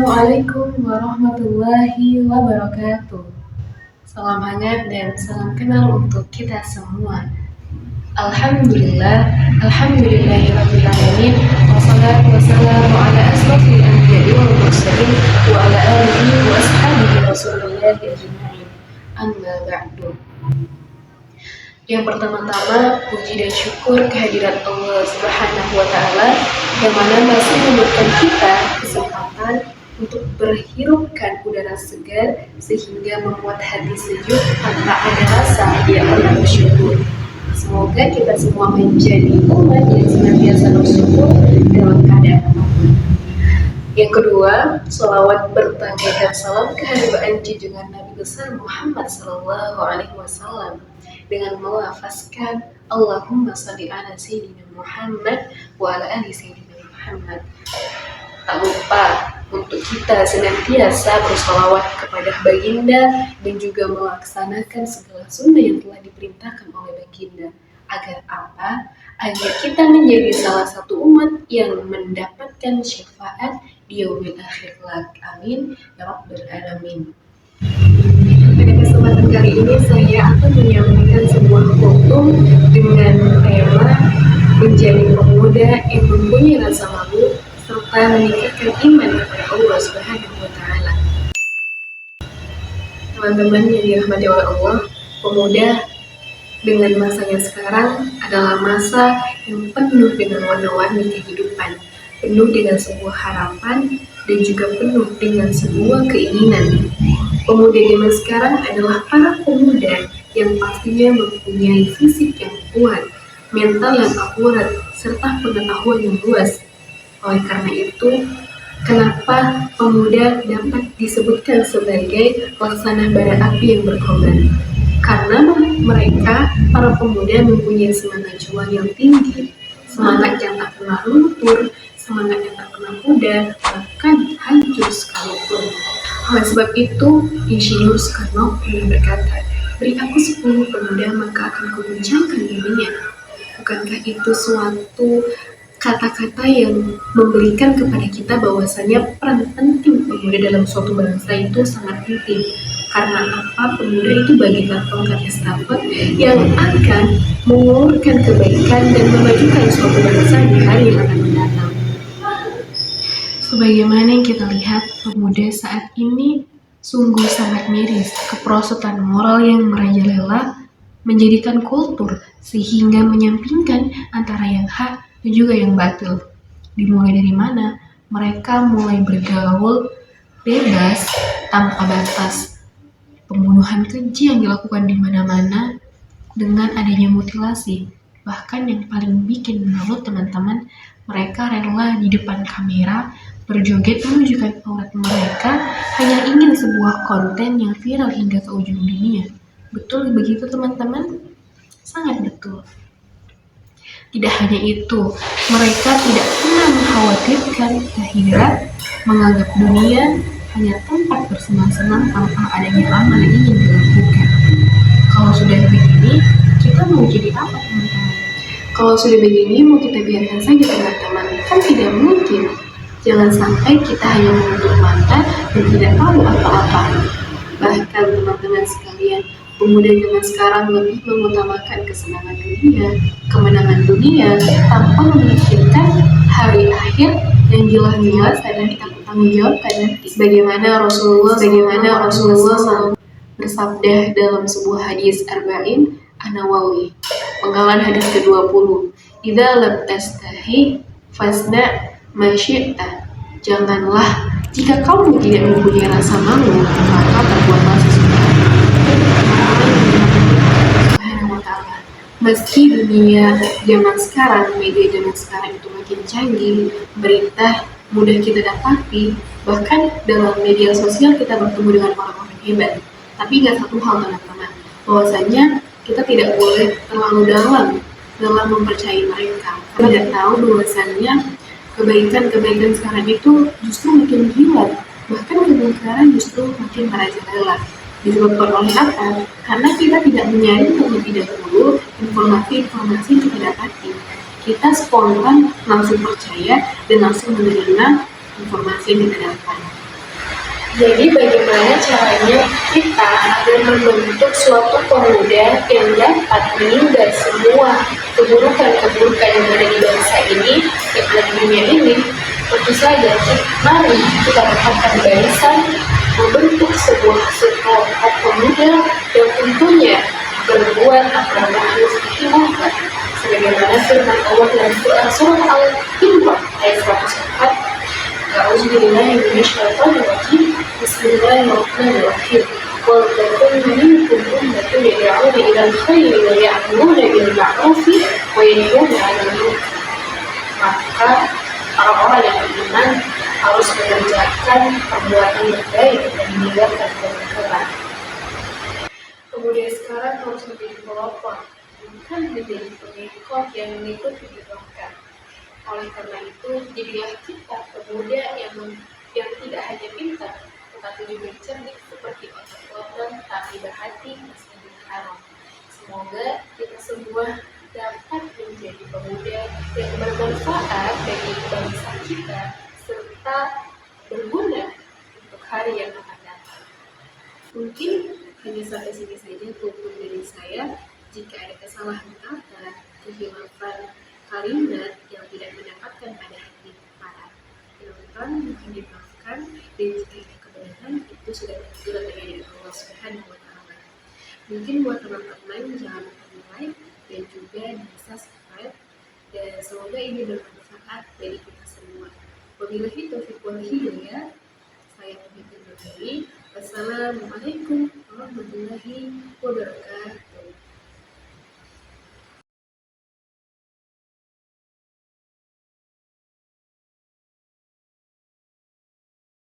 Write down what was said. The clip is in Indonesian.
Assalamualaikum warahmatullahi wabarakatuh. Salam hangat dan salam kenal untuk kita semua. Alhamdulillahirabbil alamin. Wassalatu wassalamu ala asrofil anbiya'i wal mursalin wa ala alihi wa ashabihi rasulillahi ajma'in. Amma ba'du. Yang pertama-tama, puji dan syukur kehadirat Allah Subhanahu wa Ta'ala yang mana masih memberikan kita kesempatan untuk berhirupkan udara segar sehingga membuat hati sejuk tanpa ada rasa yang pernah bersyukur. Semoga kita semua menjadi umat yang senantiasa bersyukur dalam keadaan apapun. Yang kedua, sholawat bertangga salam kehadiran junjungan Nabi besar Muhammad SAW dengan melafazkan Allahumma shalli ala sayyidina Muhammad wa ala ali sayyidina Muhammad. Tak lupa untuk kita senantiasa bersolawat kepada baginda dan juga melaksanakan segala sunnah yang telah diperintahkan oleh baginda. Agar apa? Agar kita menjadi salah satu umat yang mendapatkan syafaat di yaumil akhir kelak. Amin ya rabbal alamin. Pada kesempatan kali ini saya akan menyampaikan sebuah khotbah dengan tema menjadi pemuda yang mempunyai rasa malu serta meningkatkan iman kepada Allah Subhanahu wa Ta'ala. Teman-teman yang dirahmati oleh Allah, pemuda dengan masanya sekarang adalah masa yang penuh dengan warna-warni kehidupan, penuh dengan sebuah harapan dan juga penuh dengan sebuah keinginan. Pemuda zaman sekarang adalah para pemuda yang pastinya mempunyai fisik yang kuat, mental yang akurat, serta pengetahuan yang luas. Oleh karena itu, kenapa pemuda dapat disebutkan sebagai laksana bara api yang berkobar? Karena mereka, para pemuda mempunyai semangat juang yang tinggi, semangat yang tak pernah luntur, semangat yang tak pernah pudar, bahkan hancur sekalipun. Oleh sebab itu, Insinyur Soekarno pernah berkata, beri aku 10 pemuda maka akan kuguncangkan dunia. Bukankah itu suatu kata-kata yang memberikan kepada kita bahwasanya peran penting pemuda dalam suatu bangsa itu sangat penting. Karena apa? Pemuda itu bagaikan tongkat estafet yang akan mengulurkan kebaikan dan memajukan suatu bangsa di hari yang akan mendatang. Sebagaimana yang kita lihat, pemuda saat ini sungguh sangat miris. Keperosotan moral yang merajalela menjadikan kultur sehingga menyampingkan antara yang hak dan juga yang batil. Dimulai dari mana? Mereka mulai bergaul bebas tanpa batas. Pembunuhan keji yang dilakukan di mana-mana dengan adanya mutilasi. Bahkan yang paling bikin malu teman-teman, mereka rela di depan kamera berjoget menunjukkan aurat mereka hanya ingin sebuah konten yang viral hingga ke ujung dunia. Betul begitu teman-teman? Sangat betul. Tidak hanya itu, mereka tidak pernah mengkhawatirkan akhirat, menganggap dunia hanya tempat bersenang-senang tanpa adanya amal yang ingin dilakukan. Kalau sudah begini, kita mau jadi apa teman-teman? Kalau sudah begini, mau kita biarkan saja teman-teman? Kan tidak mungkin. Jangan sampai kita hanya menutup mata dan tidak tahu apa-apa. Bahkan teman-teman sekalian, pemuda zaman sekarang lebih mengutamakan kesenangan dunia, kemenangan dunia, tanpa memikirkan hari akhir yang jelas-jelas dan kita bertanggungjawabkan. Sebagaimana Rasulullah bersabda dalam sebuah hadis Arba'in An-Nawawi, penggalan hadis ke-20, idza lam tastahi fasna ma syi'ta. Janganlah jika kamu tidak mempunyai rasa malu, maka perbuatlah sesuatu. Meski dunia zaman sekarang, media zaman sekarang itu makin canggih, berita mudah kita dapati, bahkan dalam media sosial kita bertemu dengan orang-orang hebat. Tapi ingat satu hal teman-teman, bahwasanya kita tidak boleh terlalu dalam mempercayai mereka. Kita tidak tahu bahwasanya kebaikan sekarang itu justru makin gila, bahkan kemungkaran justru makin merajalela. Disebabkan oleh apa? Karena kita tidak menyaring terlebih dahulu informasi-informasi yang kita dapati. Kita spontan langsung percaya dan langsung menerima informasi yang kita dapat. Jadi bagaimana caranya kita agar membentuk suatu pemuda yang dapat meninggal semua keburukan-keburukan yang ada di bangsa ini, yang ada di dunia ini? Tentu saja, mari kita dapatkan barisan membentuk sebuah sekelompok pemuda yang tentunya berbuat akan ma'ruf sebagaimana firman Allah dalam Quran surah Al-Imran ayat 104. A'udzubillahi minasyaitonir rajim. Bismillahirrahmanirrahim. Waltakun minkum ummatun yad'una ilal khairi wa ya'muruna bil ma'rufi wa yanhauna 'anil munkar. Maka orang-orang yang beriman harus mengerjakan perbuatan yang baik dan meninggalkan kemungkaran. Kemudian sekarang harus menjadi pelopor, bukan menjadi pengikut yang mengikuti gerakan. Oleh karena itu, jadilah kita pemuda yang tidak hanya pintar, tetapi juga cerdik seperti otak-otak, tapi berhati masjidil haram. Semoga kita semua dapat menjadi pemuda yang bermanfaat bagi bangsa kita, serta berguna untuk hari yang akan datang. Mungkin hanya sampai sini saja tutur dari saya. Jika ada kesalahan kata, kehilafan kalimat yang tidak mendapatkan pada hati para penonton, mohon dimaafkan. Dan jika ada kebenaran, itu sudah tersurat dari Allah Subhanahu wa Ta'ala. Mungkin buat teman-teman jangan lupa like dan juga di subscribe, dan semoga ini bermanfaat bagi kita semua. Wabillahi taufiq wal hidayah. Saya pamit undur diri. Wassalamualaikum warahmatullahi wabarakatuh.